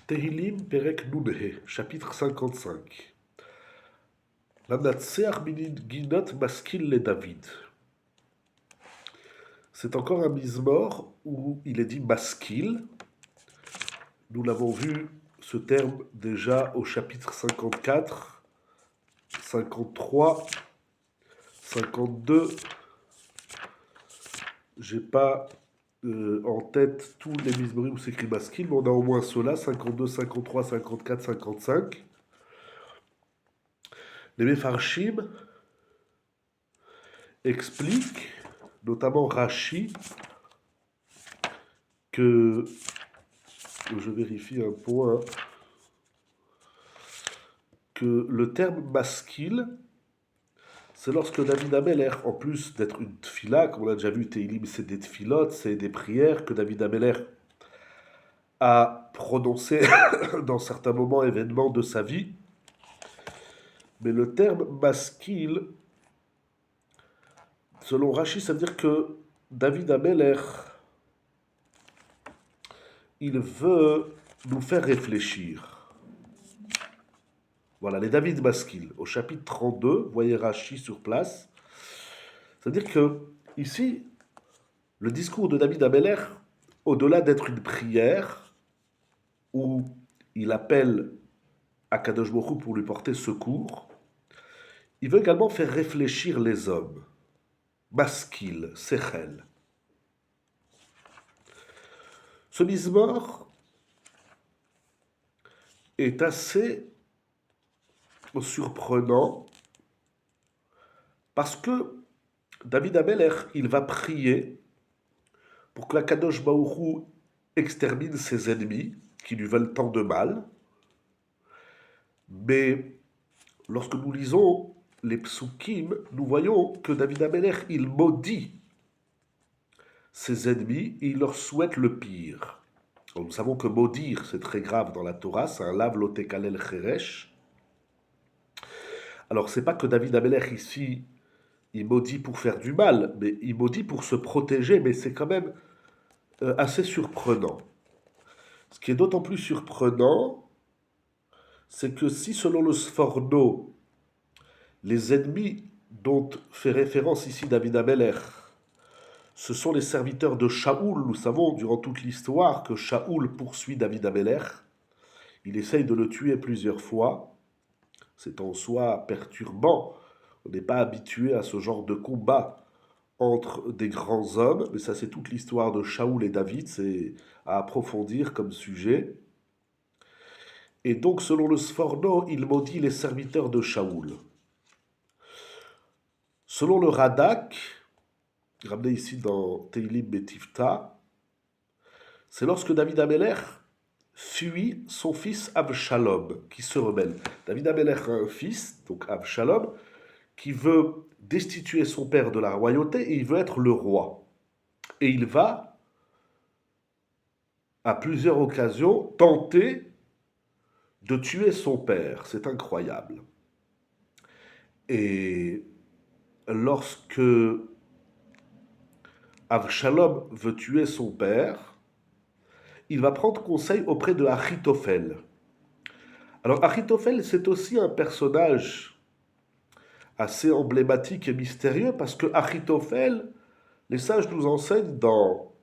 Tehilim Perek Nunhe, chapitre 55. Lanatseach Ginot Maskil le David. C'est encore un mismor où il est dit maskil. Nous l'avons vu ce terme déjà au chapitre 54, 53, 52. J'ai pas en tête tous les mismorim où c'est écrit maskil, mais on a au moins ceux-là, 52, 53, 54, 55. Les Mefarshim expliquent, notamment Rashi, que, je vérifie un point, que le terme maskil, c'est lorsque David Ameller, en plus d'être une tfila, comme on a déjà vu, Teilim, c'est des tfilotes, c'est des prières que David Ameller a prononcées dans certains moments, événements de sa vie. Mais le terme maskil, selon Rashi, ça veut dire que David Ameller, il veut nous faire réfléchir. Voilà, les David Maskil, au chapitre 32, voyez Rashi sur place. C'est-à-dire que, ici, le discours de David Ameller, au-delà d'être une prière, où il appelle Akadosh Baruch Hu pour lui porter secours, il veut également faire réfléchir les hommes. Maskil, Sechel. Ce mismor est assez surprenant parce que David Ameller, il va prier pour que la Kadosh Baruch Hu extermine ses ennemis qui lui veulent tant de mal. Mais lorsque nous lisons les psukim, nous voyons que David Ameller, il maudit ses ennemis et il leur souhaite le pire. Alors, nous savons que maudire, c'est très grave dans la Torah, c'est un lav lotekalel cheresh. Alors, c'est pas que David Ameller ici, il maudit pour faire du mal, mais il maudit pour se protéger, mais c'est quand même assez surprenant. Ce qui est d'autant plus surprenant, c'est que si selon le Sforno, les ennemis dont fait référence ici David Ameller, ce sont les serviteurs de Shaoul. Nous savons durant toute l'histoire que Shaoul poursuit David Ameller. Il essaye de le tuer plusieurs fois. C'est en soi perturbant. On n'est pas habitué à ce genre de combat entre des grands hommes, mais ça c'est toute l'histoire de Shaoul et David, c'est à approfondir comme sujet. Et donc selon le Sforno, il maudit les serviteurs de Shaoul. Selon le Radak, ramené ici dans Teilim Betifta, c'est lorsque David Ameller fuit son fils Avshalom, qui se rebelle. David Ameller a un fils, donc Avshalom, qui veut destituer son père de la royauté et il veut être le roi. Et il va, à plusieurs occasions, tenter de tuer son père. C'est incroyable. Et lorsque Avshalom veut tuer son père, il va prendre conseil auprès de Achitophel. Alors Achitophel, c'est aussi un personnage assez emblématique et mystérieux parce que Achitophel, les sages nous enseignent dans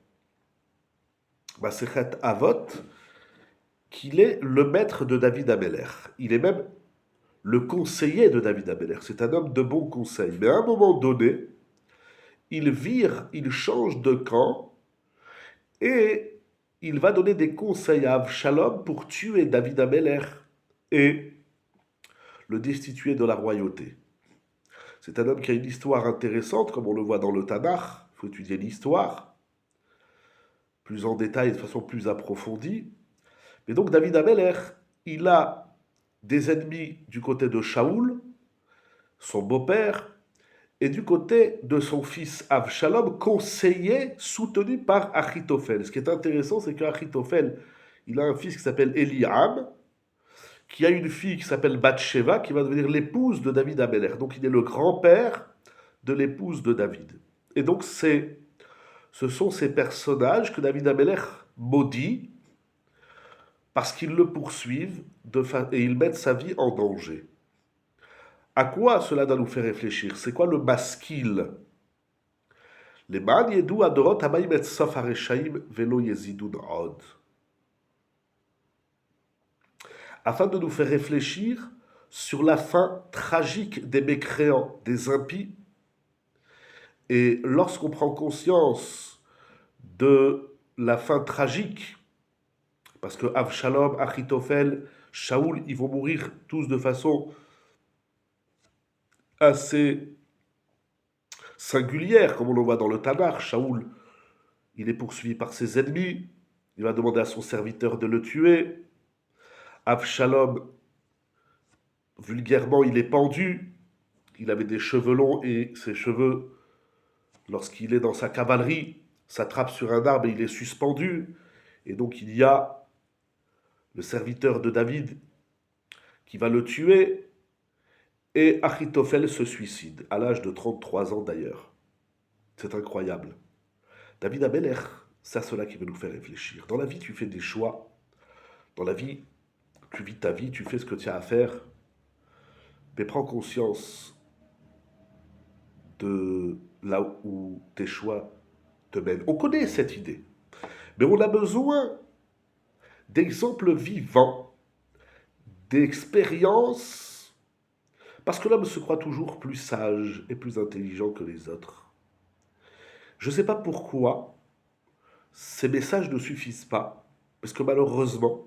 Masechet Avot qu'il est le maître de David Ameller. Il est même le conseiller de David Ameller. C'est un homme de bon conseil. Mais à un moment donné, il vire, il change de camp et il va donner des conseils à Avshalom pour tuer David Ameller et le destituer de la royauté. C'est un homme qui a une histoire intéressante, comme on le voit dans le Tanakh. Il faut étudier l'histoire, plus en détail, de façon plus approfondie. Mais donc David Ameller, il a des ennemis du côté de Shaoul, son beau-père, et du côté de son fils Avshalom, conseillé, soutenu par Achitophel. Ce qui est intéressant, c'est qu'Achitophel, il a un fils qui s'appelle Eliam, qui a une fille qui s'appelle Bathsheba, qui va devenir l'épouse de David Ameller. Donc il est le grand-père de l'épouse de David. Et donc ce sont ces personnages que David Ameller maudit, parce qu'ils le poursuivent et ils mettent sa vie en danger. À quoi cela doit nous faire réfléchir? C'est quoi le maskil? Les man yedou adorot habayim et sof hareshaim velo yezidun od. Afin de nous faire réfléchir sur la fin tragique des mécréants, des impies. Et lorsqu'on prend conscience de la fin tragique, parce que Avshalom, Achitophel, Shaoul, ils vont mourir tous de façon assez singulière, comme on le voit dans le Tanakh. Shaoul, il est poursuivi par ses ennemis, il va demander à son serviteur de le tuer. Avshalom, vulgairement, il est pendu, il avait des cheveux longs et ses cheveux, lorsqu'il est dans sa cavalerie, s'attrapent sur un arbre et il est suspendu. Et donc il y a le serviteur de David qui va le tuer, et Achitophel se suicide, à l'âge de 33 ans d'ailleurs. C'est incroyable. David Ameler, c'est à cela qui veut nous faire réfléchir. Dans la vie, tu fais des choix. Dans la vie, tu vis ta vie, tu fais ce que tu as à faire. Mais prends conscience de là où tes choix te mènent. On connaît cette idée. Mais on a besoin d'exemples vivants, d'expériences, parce que l'homme se croit toujours plus sage et plus intelligent que les autres. Je ne sais pas pourquoi ces messages ne suffisent pas, parce que malheureusement,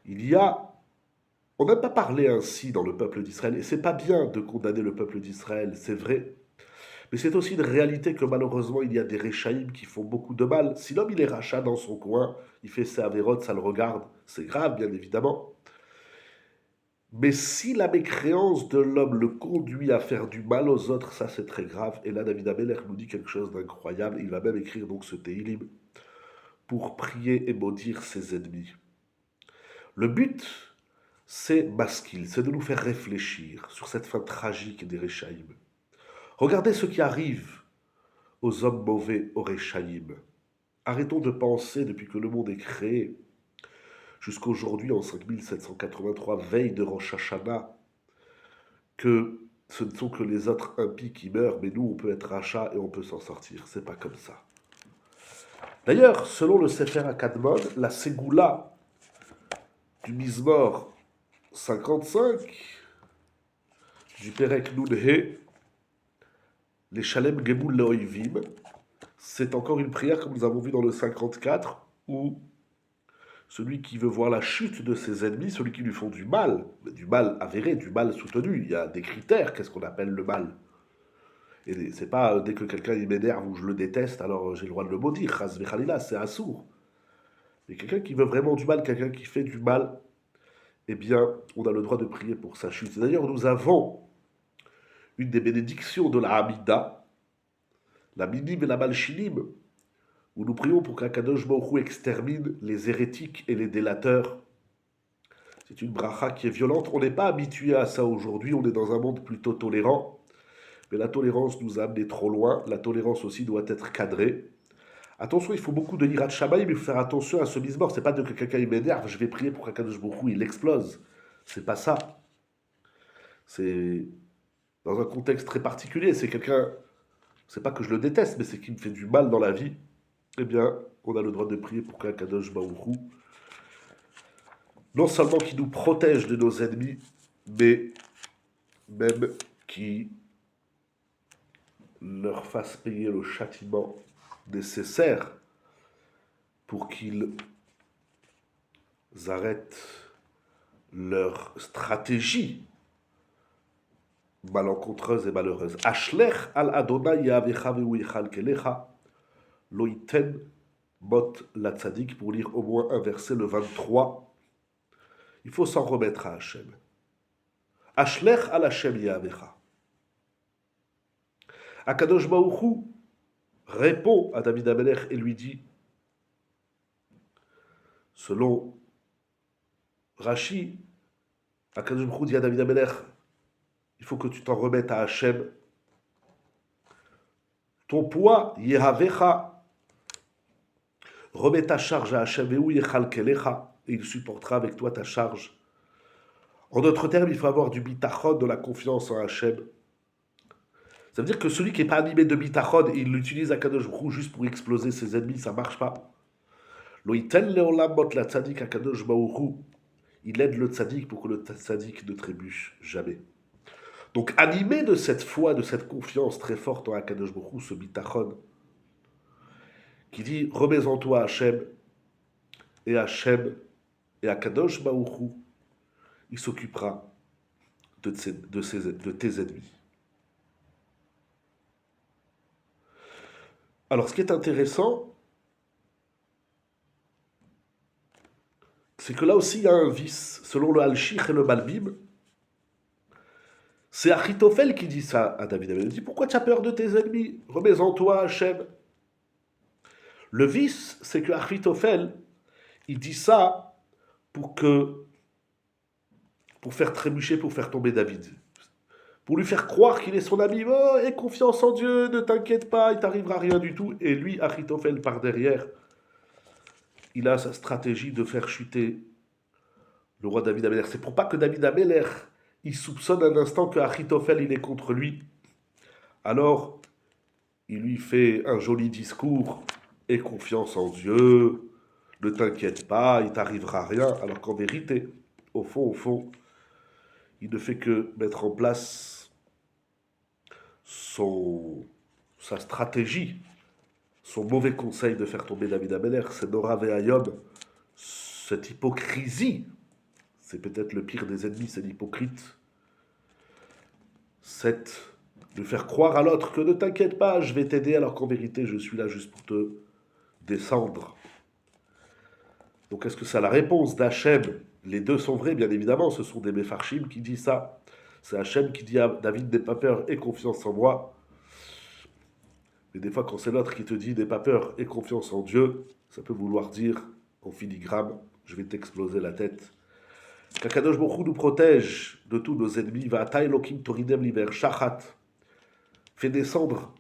il y a... On n'a pas parlé ainsi dans le peuple d'Israël, et c'est pas bien de condamner le peuple d'Israël, c'est vrai. Mais c'est aussi une réalité que malheureusement, il y a des réchaïm qui font beaucoup de mal. Si l'homme il est rachat dans son coin, il fait ses avérotes, ça le regarde, c'est grave bien évidemment. Mais si la mécréance de l'homme le conduit à faire du mal aux autres, ça c'est très grave. Et là, David Ameller nous dit quelque chose d'incroyable. Il va même écrire donc ce Teilim pour prier et maudire ses ennemis. Le but, c'est maskil, c'est de nous faire réfléchir sur cette fin tragique des Réchaïm. Regardez ce qui arrive aux hommes mauvais, aux Réchaïm. Arrêtons de penser, depuis que le monde est créé, jusqu'aujourd'hui, en 5783, veille de Rosh Hashanah, que ce ne sont que les autres impies qui meurent, mais nous, on peut être rachat et on peut s'en sortir. C'est pas comme ça. D'ailleurs, selon le Sefer HaKadmon, la Ségoula du Mizmor 55, du Perek Nun-He, les Shalem Gemoul Leoivim, c'est encore une prière comme nous avons vu dans le 54, où celui qui veut voir la chute de ses ennemis, celui qui lui font du mal avéré, du mal soutenu, il y a des critères, qu'est-ce qu'on appelle le mal. Et c'est pas dès que quelqu'un m'énerve ou je le déteste, alors j'ai le droit de le maudire, Chas v'chalila, c'est assourd. Mais quelqu'un qui veut vraiment du mal, quelqu'un qui fait du mal, eh bien, on a le droit de prier pour sa chute. D'ailleurs, nous avons une des bénédictions de la Hamida, la Minim et la Malchinim, où nous prions pour qu'Akadosh Baruch Hu extermine les hérétiques et les délateurs. C'est une bracha qui est violente. On n'est pas habitué à ça aujourd'hui. On est dans un monde plutôt tolérant. Mais la tolérance nous a amené trop loin. La tolérance aussi doit être cadrée. Attention, il faut beaucoup de Yirat Shamayim, mais il faut faire attention à ce mismor. C'est pas de que quelqu'un m'énerve, je vais prier pour qu'Akadosh Baruch Hu il explose. C'est pas ça. C'est dans un contexte très particulier. C'est quelqu'un, c'est pas que je le déteste, mais c'est qu'il me fait du mal dans la vie. Eh bien, on a le droit de prier pour qu'Akadosh Baruch Hu, non seulement qui nous protège de nos ennemis, mais même qui leur fasse payer le châtiment nécessaire pour qu'ils arrêtent leur stratégie malencontreuse et malheureuse. Ashlech al Adonai yavecha ve'uichal kelecha loiten mot la tzadik, pour lire au moins un verset, le 23. Il faut s'en remettre à Hachem. Ashlech al Hachem yavecha. Akadosh Baruch Hu répond à David Ameler et lui dit, selon Rashi, Akadosh Baruch Hu dit à David Ameler, il faut que tu t'en remettes à Hachem. Ton poids, Yehavecha, remets ta charge à Hachem, Ve'u yechal kelecha, et il supportera avec toi ta charge. En d'autres termes, il faut avoir du bitachon, de la confiance en Hachem. Ça veut dire que celui qui n'est pas animé de bitachon, il utilise Akadosh Baruch Hu juste pour exploser ses ennemis, ça marche pas. Lo iten leolam la tzadik Akadosh Baruch Hu. Il aide le tzaddik pour que le tzaddik ne trébuche jamais. Donc animé de cette foi, de cette confiance très forte en Akadosh Baruch Hu, ce bitachon, qui dit remets en toi Hachem, et Akadosh Baruch Hu, il s'occupera de tes ennemis. Alors ce qui est intéressant, c'est que là aussi il y a un vice. Selon le Al-Shich et le Malbim, c'est Achitophel qui dit ça à David. Il dit pourquoi tu as peur de tes ennemis? Remets en toi Hachem. Le vice, c'est que Achitophel, il dit ça pour faire trébucher, pour faire tomber David. Pour lui faire croire qu'il est son ami. Oh, aie confiance en Dieu, ne t'inquiète pas, il t'arrivera rien du tout. Et lui, Achitophel, par derrière, il a sa stratégie de faire chuter le roi David Améler. C'est pour pas que David Améler, il soupçonne un instant que Achitophel, il est contre lui. Alors, il lui fait un joli discours. Aie confiance en Dieu, ne t'inquiète pas, il t'arrivera rien. Alors qu'en vérité, au fond, il ne fait que mettre en place sa stratégie, son mauvais conseil de faire tomber David Améler. C'est Nora Ve'ayom, cette hypocrisie. C'est peut-être le pire des ennemis, c'est l'hypocrite. De faire croire à l'autre que ne t'inquiète pas, je vais t'aider, alors qu'en vérité, je suis là juste pour te descendre. Donc est-ce que c'est la réponse d'Hachem? Les deux sont vrais, bien évidemment, ce sont des Mefarshim qui disent ça. C'est Hachem qui dit à David, n'aie pas peur, aie confiance en moi. Mais des fois, quand c'est l'autre qui te dit, n'aie pas peur, aie confiance en Dieu, ça peut vouloir dire, en filigrane, je vais t'exploser la tête. Qu'Akadosh Baruch Hu nous protège de tous nos ennemis. Va Elokim Toridem Liber Shachat. Fait descendre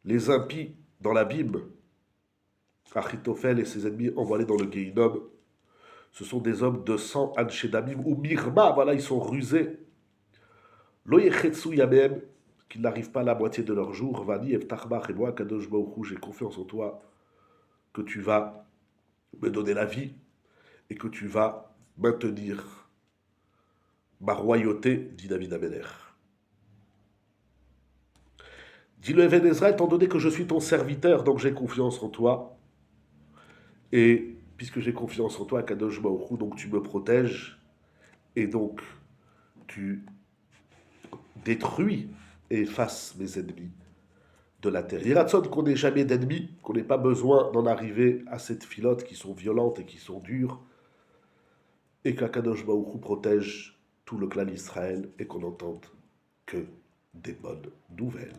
les impies dans l'abîme. Achitophel et ses ennemis envoyés dans le Gehinom. Ce sont des hommes de sang, Anshedamim ou Mirma. Voilà, ils sont rusés. Lo Yechetsu Yamem, qu'ils n'arrivent pas à la moitié de leur jour. Vani Eftachbach et moi, Kadosh Baruch Hu, j'ai confiance en toi, que tu vas me donner la vie et que tu vas maintenir ma royauté, dit David Améler. Dit le Even Ezra, étant donné que je suis ton serviteur, donc j'ai confiance en toi. Et puisque j'ai confiance en toi, Kadosh Baruch Hu, donc tu me protèges. Et donc tu détruis et effaces mes ennemis de la terre. Yeratzon qu'on n'ait jamais d'ennemis, qu'on n'ait pas besoin d'en arriver à cette filote qui sont violentes et qui sont dures. Et qu'Akadosh Baruch Hu protège tout le clan d'Israël et qu'on n'entende que des bonnes nouvelles.